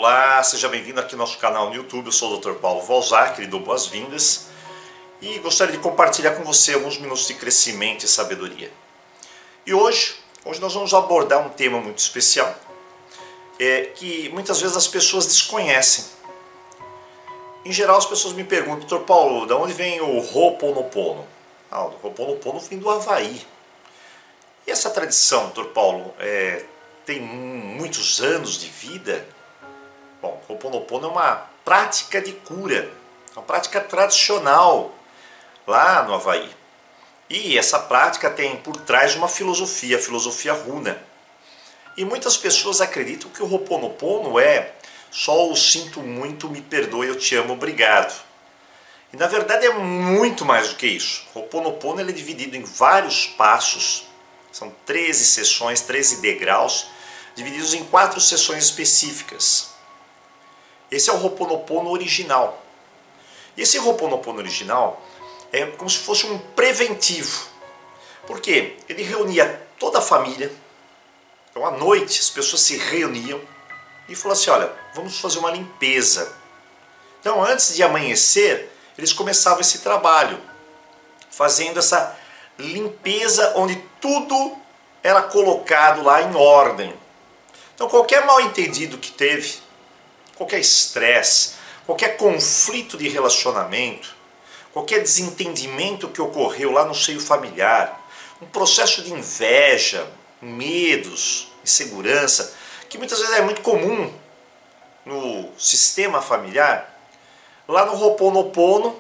Olá, seja bem-vindo aqui ao nosso canal no YouTube. Eu sou o Dr. Paulo Valzac, lhe dou boas-vindas e gostaria de compartilhar com você alguns minutos de crescimento e sabedoria. E hoje nós vamos abordar um tema muito especial que muitas vezes as pessoas desconhecem. Em geral, as pessoas me perguntam: Dr. Paulo, de onde vem o Ho'oponopono? O Ho'oponopono vem do Havaí. E essa tradição, Dr. Paulo, tem muitos anos de vida? Bom, o Ho'oponopono é uma prática de cura, uma prática tradicional lá no Havaí. E essa prática tem por trás uma filosofia, a filosofia Huna. E muitas pessoas acreditam que o Ho'oponopono é só o sinto muito, me perdoe, eu te amo, obrigado. E na verdade é muito mais do que isso. O Ho'oponopono ele é dividido em vários passos, são 13 sessões, 13 degraus, divididos em 4 sessões específicas. Esse é o Ho'oponopono original. E esse Ho'oponopono original é como se fosse um preventivo. Por quê? Ele reunia toda a família. Então à noite as pessoas se reuniam e falavam assim: olha, vamos fazer uma limpeza. Então antes de amanhecer, eles começavam esse trabalho, fazendo essa limpeza onde tudo era colocado lá em ordem. Então qualquer mal-entendido que teve, qualquer estresse, qualquer conflito de relacionamento, qualquer desentendimento que ocorreu lá no seio familiar, um processo de inveja, medos, insegurança, que muitas vezes é muito comum no sistema familiar, lá no Ho'oponopono,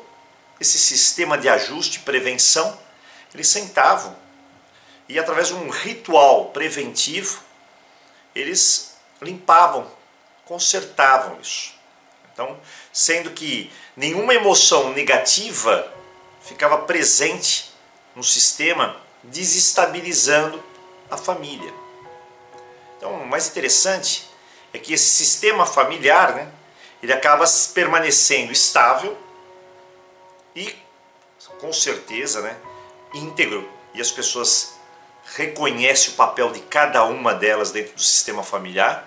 esse sistema de ajuste e prevenção, eles sentavam e através de um ritual preventivo, eles limpavam, consertavam isso. Então, sendo que nenhuma emoção negativa ficava presente no sistema, desestabilizando a família. Então, o mais interessante é que esse sistema familiar, ele acaba permanecendo estável e, com certeza, íntegro. E as pessoas reconhecem o papel de cada uma delas dentro do sistema familiar.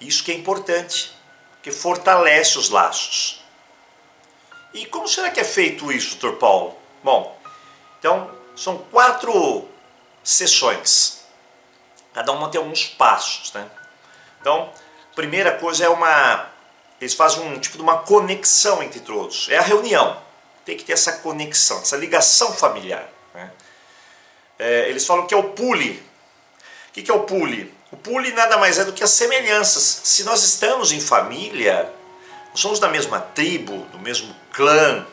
Isso que é importante, porque fortalece os laços. E como será que é feito isso, Dr. Paulo? Bom, então são 4 sessões. Cada uma tem alguns passos, Então, a primeira coisa eles fazem um tipo de uma conexão entre todos. É a reunião. Tem que ter essa conexão, essa ligação familiar. Eles falam que é o pule. O que é o pule? O pule nada mais é do que as semelhanças. Se nós estamos em família, nós somos da mesma tribo, do mesmo clã.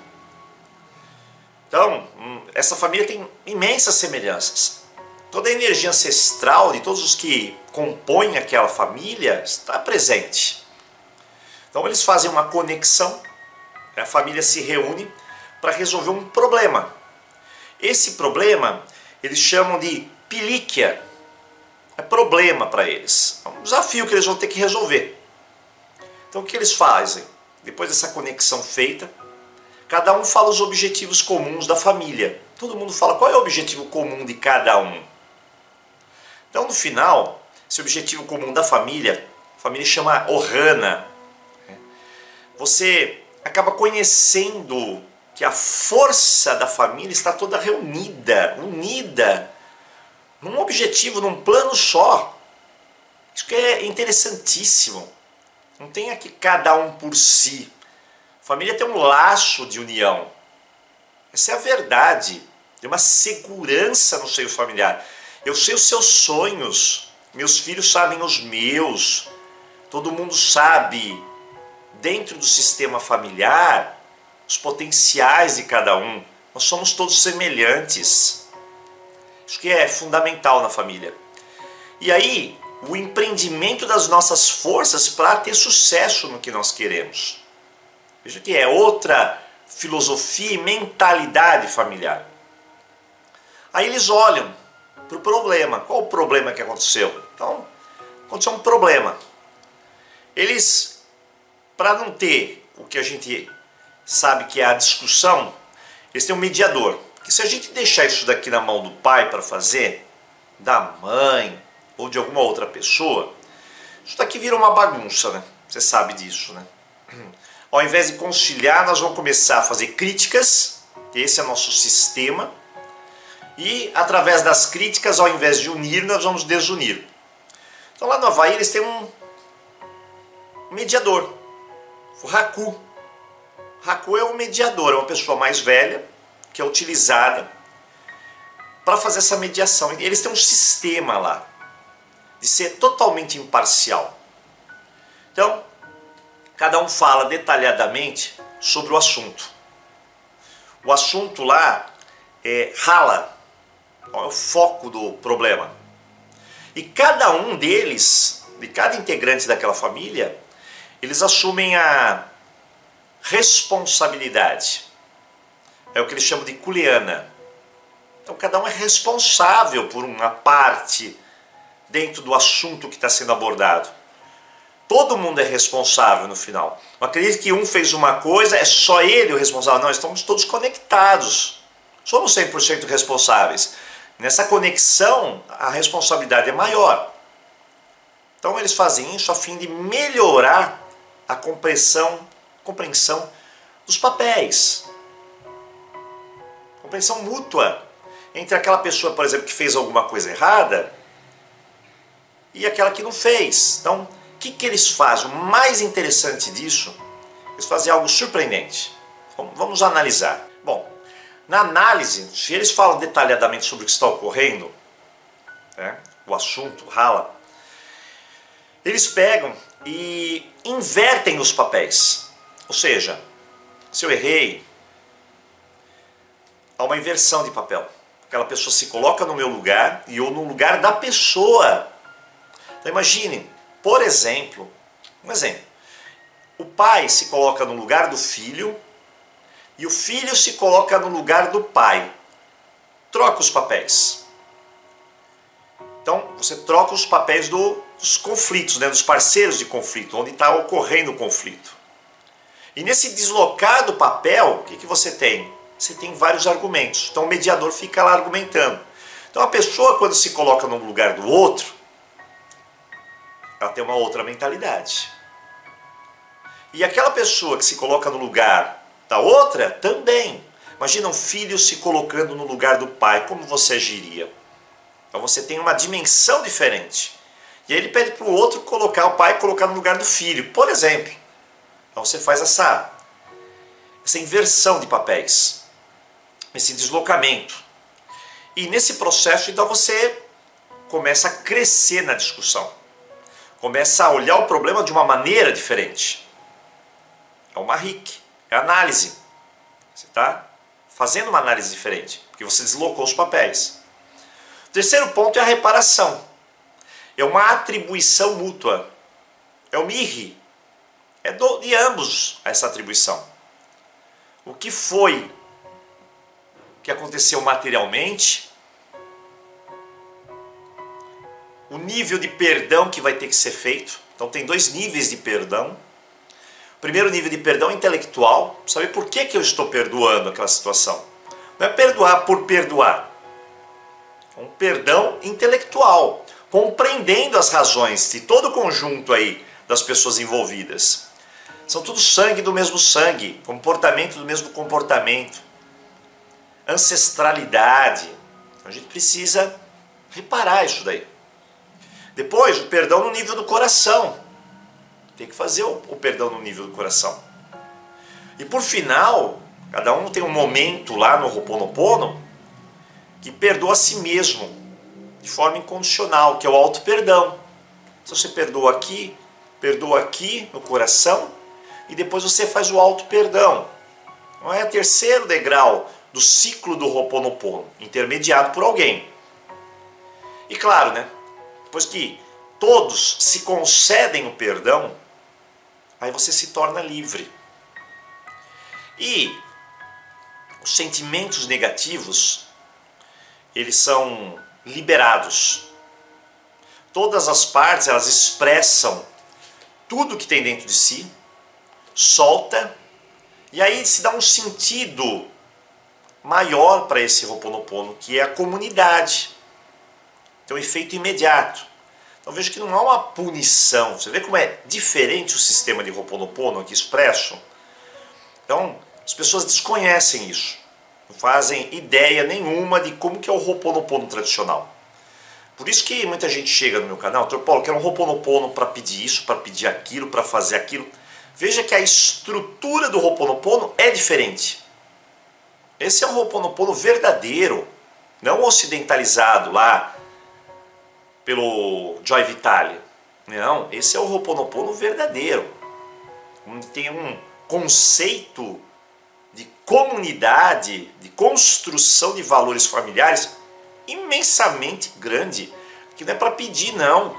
Então, essa família tem imensas semelhanças. Toda a energia ancestral de todos os que compõem aquela família está presente. Então eles fazem uma conexão, a família se reúne para resolver um problema. Esse problema eles chamam de pilíquia. É problema para eles. É um desafio que eles vão ter que resolver. Então o que eles fazem? Depois dessa conexão feita, cada um fala os objetivos comuns da família. Todo mundo fala qual é o objetivo comum de cada um. Então no final, esse objetivo comum da família, a família chama Ohana. Você acaba conhecendo que a força da família está toda reunida, unida, num objetivo, num plano só. Isso que é interessantíssimo. Não tem aqui cada um por si. A família tem um laço de união. Essa é a verdade. Tem uma segurança no seio familiar. Eu sei os seus sonhos. Meus filhos sabem os meus. Todo mundo sabe, dentro do sistema familiar, os potenciais de cada um. Nós somos todos semelhantes. Isso que é fundamental na família. E aí, o empreendimento das nossas forças para ter sucesso no que nós queremos. Veja que é outra filosofia e mentalidade familiar. Aí eles olham para o problema. Qual o problema que aconteceu? Então, aconteceu um problema. Eles, para não ter o que a gente sabe que é a discussão, eles têm um mediador. Que se a gente deixar isso daqui na mão do pai para fazer, da mãe ou de alguma outra pessoa, isso daqui vira uma bagunça, Você sabe disso, né? Ao invés de conciliar, nós vamos começar a fazer críticas. Esse é o nosso sistema. E através das críticas, ao invés de unir, nós vamos desunir. Então lá no Havaí eles têm um mediador, o Haku. Haku é um mediador, é uma pessoa mais velha que é utilizada para fazer essa mediação. Eles têm um sistema lá de ser totalmente imparcial. Então, cada um fala detalhadamente sobre o assunto. O assunto lá é rala, é o foco do problema. E cada um deles, de cada integrante daquela família, eles assumem a responsabilidade. É o que eles chamam de kuleana. Então cada um é responsável por uma parte dentro do assunto que está sendo abordado. Todo mundo é responsável no final. Não acredite que um fez uma coisa, é só ele o responsável. Não, estamos todos conectados. Somos 100% responsáveis. Nessa conexão, a responsabilidade é maior. Então eles fazem isso a fim de melhorar a compreensão dos papéis. Compreensão mútua entre aquela pessoa, por exemplo, que fez alguma coisa errada e aquela que não fez. Então, o que eles fazem? O mais interessante disso, eles fazem algo surpreendente. Vamos analisar. Bom, na análise, se eles falam detalhadamente sobre o que está ocorrendo, né, o assunto, rala, eles pegam e invertem os papéis. Ou seja, se eu errei, há uma inversão de papel. Aquela pessoa se coloca no meu lugar e eu no lugar da pessoa. Então imagine, por exemplo, o pai se coloca no lugar do filho e o filho se coloca no lugar do pai. Troca os papéis. Então você troca os papéis dos conflitos, né, dos parceiros de conflito, onde está ocorrendo o conflito. E nesse deslocar do papel, o que você tem? Você tem vários argumentos. Então o mediador fica lá argumentando. Então a pessoa, quando se coloca no lugar do outro, ela tem uma outra mentalidade. E aquela pessoa que se coloca no lugar da outra, também. Imagina um filho se colocando no lugar do pai, como você agiria? Então você tem uma dimensão diferente. E aí ele pede para o outro colocar, o pai colocar no lugar do filho, por exemplo. Então você faz essa inversão de papéis, esse deslocamento. E nesse processo, então, você começa a crescer na discussão. Começa a olhar o problema de uma maneira diferente. É uma RIC, é análise. Você está fazendo uma análise diferente, porque você deslocou os papéis. O terceiro ponto é a reparação. É uma atribuição mútua. É o mirri. É de ambos essa atribuição. O que foi que aconteceu materialmente, o nível de perdão que vai ter que ser feito. Então tem dois níveis de perdão. O primeiro nível de perdão é intelectual, saber por que eu estou perdoando aquela situação. Não é perdoar por perdoar. É um perdão intelectual, compreendendo as razões de todo o conjunto aí das pessoas envolvidas. São tudo sangue do mesmo sangue, comportamento do mesmo comportamento, ancestralidade. A gente precisa reparar isso daí. Depois, o perdão no nível do coração. Tem que fazer o perdão no nível do coração. E por final, cada um tem um momento lá no Ho'oponopono que perdoa a si mesmo, de forma incondicional, que é o auto-perdão. Se você perdoa aqui no coração, e depois você faz o auto-perdão. Não é o terceiro degrau do ciclo do Ho'oponopono, intermediado por alguém. E claro, né? Depois que todos se concedem o perdão, aí você se torna livre. E os sentimentos negativos, eles são liberados. Todas as partes, elas expressam tudo que tem dentro de si, solta, e aí se dá um sentido maior para esse Ho'oponopono, que é a comunidade. Então, efeito imediato. Então veja que não há uma punição. Você vê como é diferente o sistema de Ho'oponopono aqui expresso? Então as pessoas desconhecem isso. Não fazem ideia nenhuma de como que é o Ho'oponopono tradicional. Por isso que muita gente chega no meu canal, Dr. Paulo, quero um Ho'oponopono para pedir isso, para pedir aquilo, para fazer aquilo. Veja que a estrutura do Ho'oponopono é diferente. Esse é um Ho'oponopono verdadeiro, não ocidentalizado lá pelo Joy Vitale. Não, esse é o Ho'oponopono verdadeiro. Onde tem um conceito de comunidade, de construção de valores familiares imensamente grande. Aqui não é para pedir, não.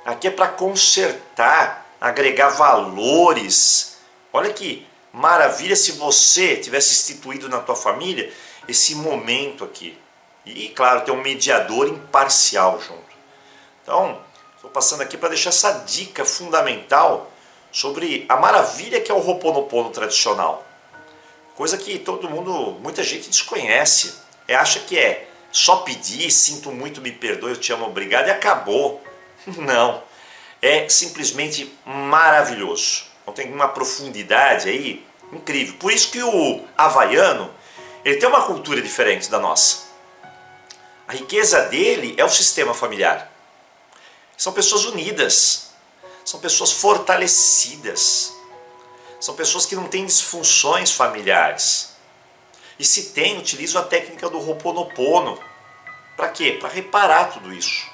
Aqui é para consertar, agregar valores. Olha que maravilha se você tivesse instituído na tua família esse momento aqui. E, claro, ter um mediador imparcial junto. Então, estou passando aqui para deixar essa dica fundamental sobre a maravilha que é o Ho'oponopono tradicional. Coisa que todo mundo, muita gente desconhece. Acha que é só pedir, sinto muito, me perdoe, eu te amo, obrigado e acabou. Não, é simplesmente maravilhoso. Então tem uma profundidade aí incrível. Por isso que o havaiano, ele tem uma cultura diferente da nossa. A riqueza dele é o sistema familiar. São pessoas unidas, são pessoas fortalecidas, são pessoas que não têm disfunções familiares. E se tem, utilizam a técnica do Ho'oponopono. Para quê? Para reparar tudo isso.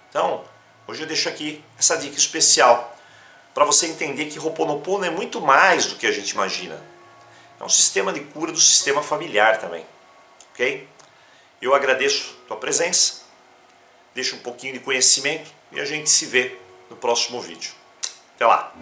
Então, hoje eu deixo aqui essa dica especial para você entender que Ho'oponopono é muito mais do que a gente imagina. É um sistema de cura do sistema familiar também. Ok? Eu agradeço a tua presença, deixo um pouquinho de conhecimento e a gente se vê no próximo vídeo. Até lá!